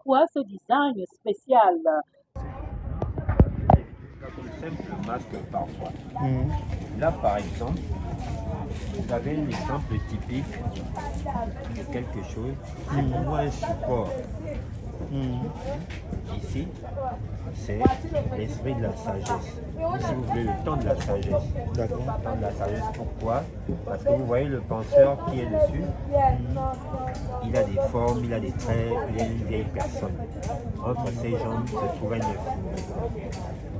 pourquoi ce design spécial? Comme simple masque parfois. Là, par exemple, vous avez un exemple typique de quelque chose. C'est pour moi un support. Ici, c'est l'esprit de la sagesse. Si vous voulez, le temps de la sagesse. D'accord. Le temps de la sagesse, pourquoi? Parce que vous voyez le penseur qui est dessus, il a des formes, il a des traits, il est une vieille personne. Entre ses jambes se trouve un œuf.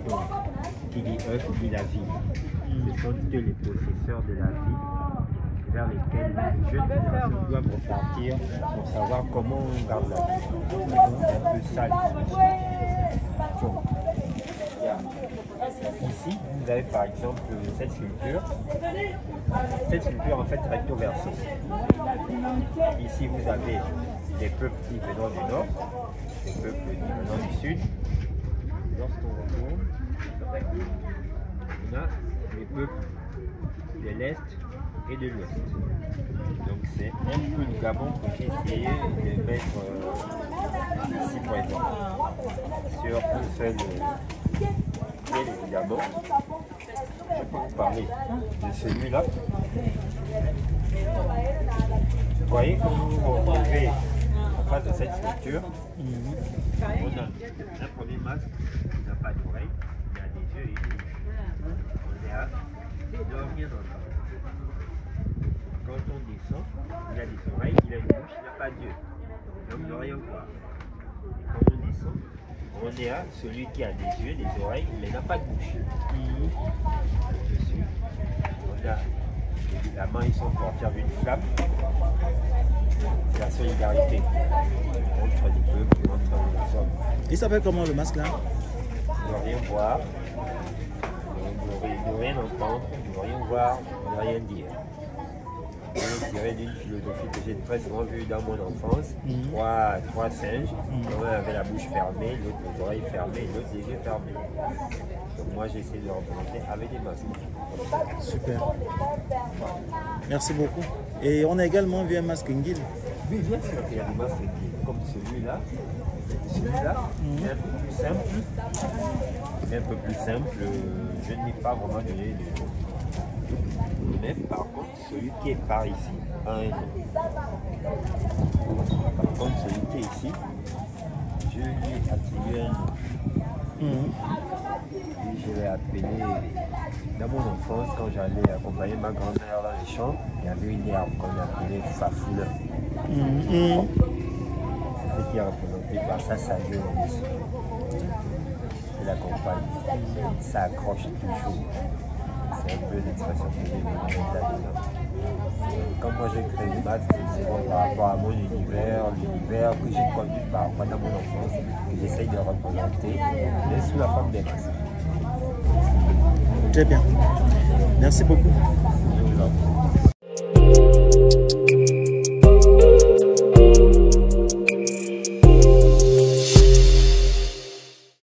Donc, qui dit œuf dit la vie. Ce sont eux les possesseurs de la vie vers lesquels les jeunes personnes doivent repartir pour savoir comment on garde la vie. C'est un peu ça l'expression. Ici, vous avez par exemple cette sculpture. Cette sculpture en fait recto verso. Ici, vous avez des peuples qui venant du nord, des peuples qui venant du sud. Lorsqu'on retourne, on a les peuples de l'Est et de l'Ouest. Donc c'est un peu le Gabon que j'ai essayé de mettre ici présent. Sur un seul bien évidemment. Je peux vous parler de celui-là. Vous voyez quand vous vous retrouvez en face de cette structure, on a un premier masque qui n'a pas d'oreille, il a des yeux et une bouche. On est à rien entendre. Quand on descend, il a des oreilles, il a une bouche, il n'a pas d'yeux. Donc il ne rien voir. Quand on descend, on est à celui qui a des yeux, des oreilles, mais n'a pas de bouche. Dessus, on a évidemment, ils sont porteurs d'une flamme. C'est la solidarité entre les peuples, entre les hommes. Il s'appelle comment le masque là? Ne rien voir, ne rien entendre, ne rien voir, ne rien dire. Je dirais d'une philosophie que j'ai très souvent vue dans mon enfance. Trois singes, l'un avait la bouche fermée, l'autre les oreilles fermées, l'autre les yeux fermés. Donc moi j'ai essayé de le représenter avec des masques. Super. Merci beaucoup. Et on a également vu un masque Ngil. Oui, bien sûr qu'il y a des masques Ngil, comme celui-là. Celui-là, c'est un peu plus simple. C'est un peu plus simple. Je n'ai pas vraiment donné de... Mais par contre, celui qui est par ici a un nom. Par contre, celui qui est ici, je lui ai attribué un nom. Et je l'ai appelé, dans mon enfance, quand j'allais accompagner ma grand-mère dans les champs, il y avait une herbe qu'on appelait Fafoula. C'est ce qui est représenté par sa sagesse. Je l'accompagne. Ça accroche toujours. C'est un peu l'expression que j'ai vécue là-dedans. Quand moi j'ai créé le masque, c'est par rapport à mon univers, l'univers que j'ai connu parfois dans mon enfance, que j'essaye de représenter, mais sous la forme des masques. Très bien. Merci beaucoup. Je vous en prie.